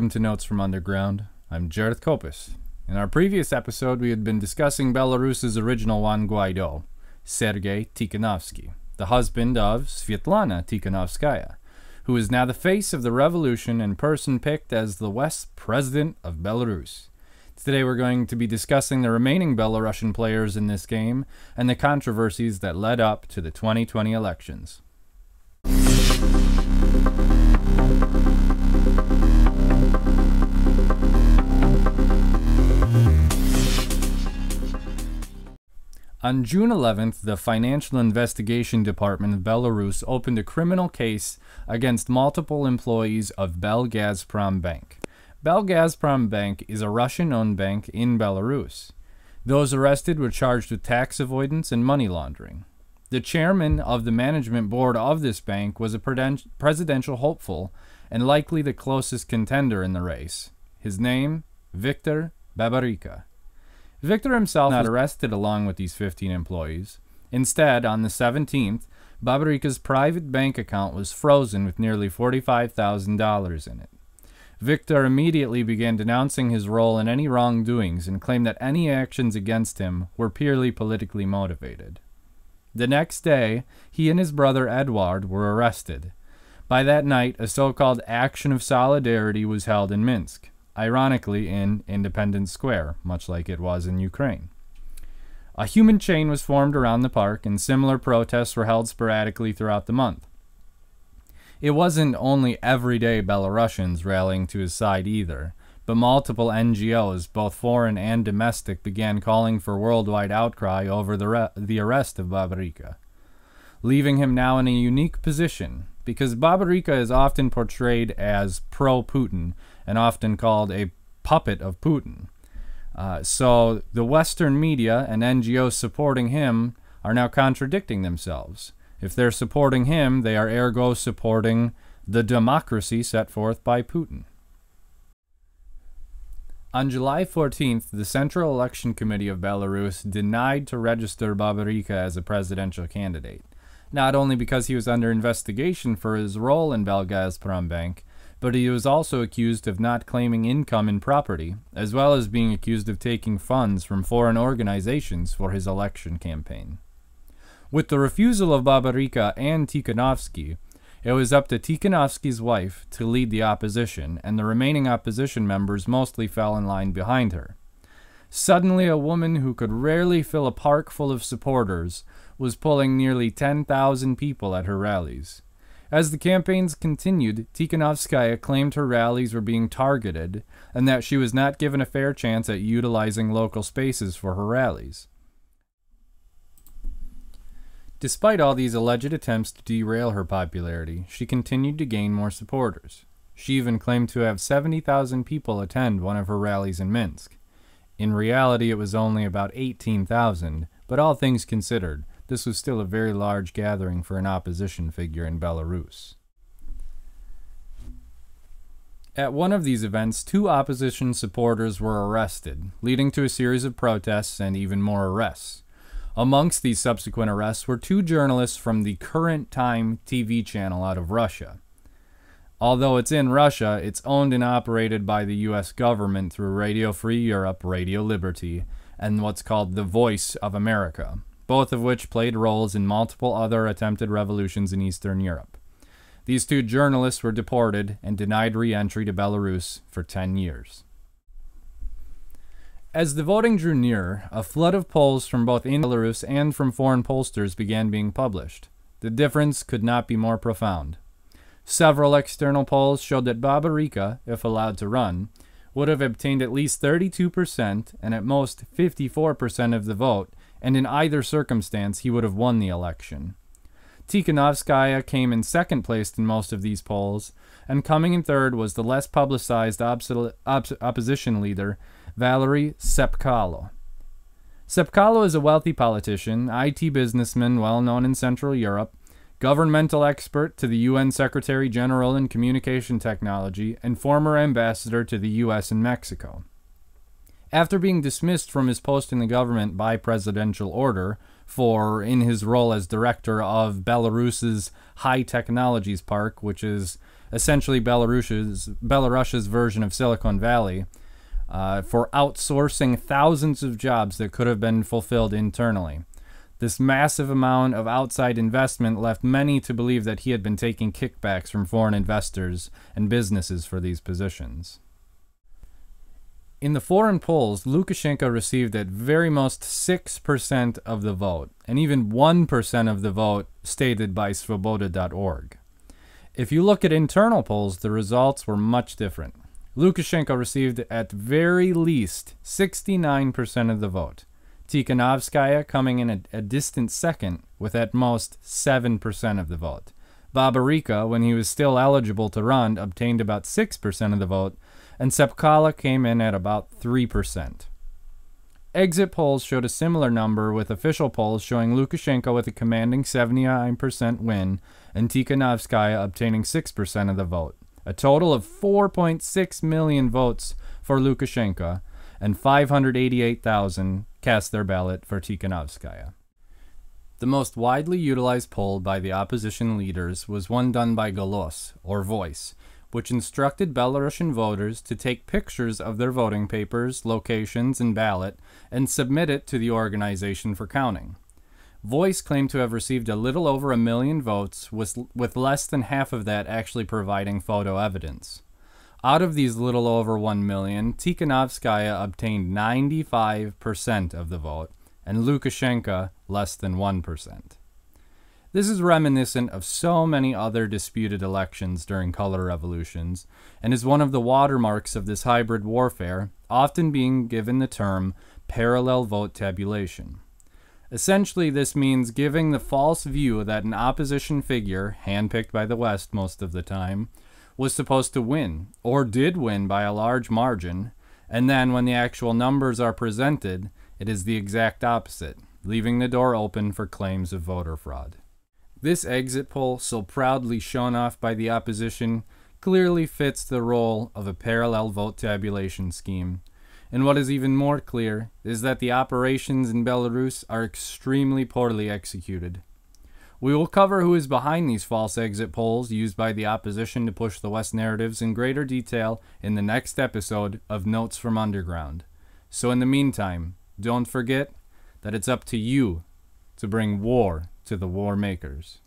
welcome to Notes from Underground. I'm Jareth Copus. In our previous episode, we had been discussing Belarus's original Juan Guiado, Sergei Tikhanovsky, the husband of Sviatlana Tikhanovskaya, who is now the face of the revolution and person picked as the West's president of Belarus. Today we're going to be discussing the remaining Belarusian players in this game and the controversies that led up to the 2020 elections. On June 11th, the Financial Investigation Department of Belarus opened a criminal case against multiple employees of Belgazprombank. Belgazprombank is a Russian-owned bank in Belarus. Those arrested were charged with tax avoidance and money laundering. The chairman of the management board of this bank was a presidential hopeful and likely the closest contender in the race. His name, Viktar Babaryka. Viktar himself was not arrested along with these 15 employees. Instead, on the 17th, Babaryka's private bank account was frozen with nearly $45,000 in it. Viktar immediately began denouncing his role in any wrongdoings and claimed that any actions against him were purely politically motivated. The next day, he and his brother Eduard were arrested. By that night, a so-called Action of Solidarity was held in Minsk, ironically in Independence Square, much like it was in Ukraine. A human chain was formed around the park, and similar protests were held sporadically throughout the month. It wasn't only everyday Belarusians rallying to his side either, but multiple NGOs, both foreign and domestic, began calling for worldwide outcry over the arrest of Babaryka, leaving him now in a unique position, because Babaryka is often portrayed as pro-Putin and often called a puppet of Putin. So the Western media and NGOs supporting him are now contradicting themselves. If they're supporting him, they are ergo supporting the democracy set forth by Putin. On July 14th, the Central Election Committee of Belarus denied to register Babaryka as a presidential candidate, not only because he was under investigation for his role in Belgazprombank, but he was also accused of not claiming income and property, as well as being accused of taking funds from foreign organizations for his election campaign. With the refusal of Babaryka and Tikhanovsky, it was up to Tikhanovsky's wife to lead the opposition, and the remaining opposition members mostly fell in line behind her. Suddenly, a woman who could rarely fill a park full of supporters was pulling nearly 10,000 people at her rallies. As the campaigns continued, Tikhanovskaya claimed her rallies were being targeted and that she was not given a fair chance at utilizing local spaces for her rallies. Despite all these alleged attempts to derail her popularity, she continued to gain more supporters. She even claimed to have 70,000 people attend one of her rallies in Minsk. In reality, it was only about 18,000, but all things considered, this was still a very large gathering for an opposition figure in Belarus. At one of these events, 2 opposition supporters were arrested, leading to a series of protests and even more arrests. Amongst these subsequent arrests were 2 journalists from the Current Time TV channel out of Russia. Although it's in Russia, it's owned and operated by the U.S. government through Radio Free Europe, Radio Liberty, and what's called the Voice of America, both of which played roles in multiple other attempted revolutions in Eastern Europe. These 2 journalists were deported and denied re-entry to Belarus for 10 years. As the voting drew near, a flood of polls from both in Belarus and from foreign pollsters began being published. The difference could not be more profound. Several external polls showed that Babaryka, if allowed to run, would have obtained at least 32% and at most 54% of the vote, and in either circumstance he would have won the election. Tikhanovskaya came in second place in most of these polls, and coming in third was the less publicized opposition leader, Valery Tsepkalo. Tsepkalo is a wealthy politician, IT businessman well known in Central Europe, governmental expert to the UN Secretary General in Communication Technology, and former ambassador to the US and Mexico. After being dismissed from his post in the government by presidential order in his role as director of Belarus's High Technologies Park, which is essentially Belarus's version of Silicon Valley, for outsourcing thousands of jobs that could have been fulfilled internally. This massive amount of outside investment left many to believe that he had been taking kickbacks from foreign investors and businesses for these positions. In the foreign polls, Lukashenko received at very most 6% of the vote, and even 1% of the vote stated by Svoboda.org. If you look at internal polls, the results were much different. Lukashenko received at very least 69% of the vote. Tikhanovskaya coming in a distant second with at most 7% of the vote. Babaryka, when he was still eligible to run, obtained about 6% of the vote, and Sepkala came in at about 3%. Exit polls showed a similar number, with official polls showing Lukashenko with a commanding 79% win and Tikhanovskaya obtaining 6% of the vote. A total of 4.6 million votes for Lukashenko, and 588,000 cast their ballot for Tikhanovskaya. The most widely utilized poll by the opposition leaders was one done by Golos, or Voice, which instructed Belarusian voters to take pictures of their voting papers, locations, and ballot, and submit it to the organization for counting. Voice claimed to have received a little over 1 million votes, with less than half of that actually providing photo evidence. Out of these little over 1 million, Tikhanovskaya obtained 95% of the vote, and Lukashenko less than 1%. This is reminiscent of so many other disputed elections during color revolutions, and is one of the watermarks of this hybrid warfare, often being given the term parallel vote tabulation. Essentially, this means giving the false view that an opposition figure, handpicked by the West most of the time, was supposed to win, or did win by a large margin, and then when the actual numbers are presented, it is the exact opposite, leaving the door open for claims of voter fraud. This exit poll, so proudly shown off by the opposition, clearly fits the role of a parallel vote tabulation scheme. And what is even more clear is that the operations in Belarus are extremely poorly executed. We will cover who is behind these false exit polls used by the opposition to push the West narratives in greater detail in the next episode of Notes from Underground. So in the meantime, don't forget that it's up to you to bring war to the war makers.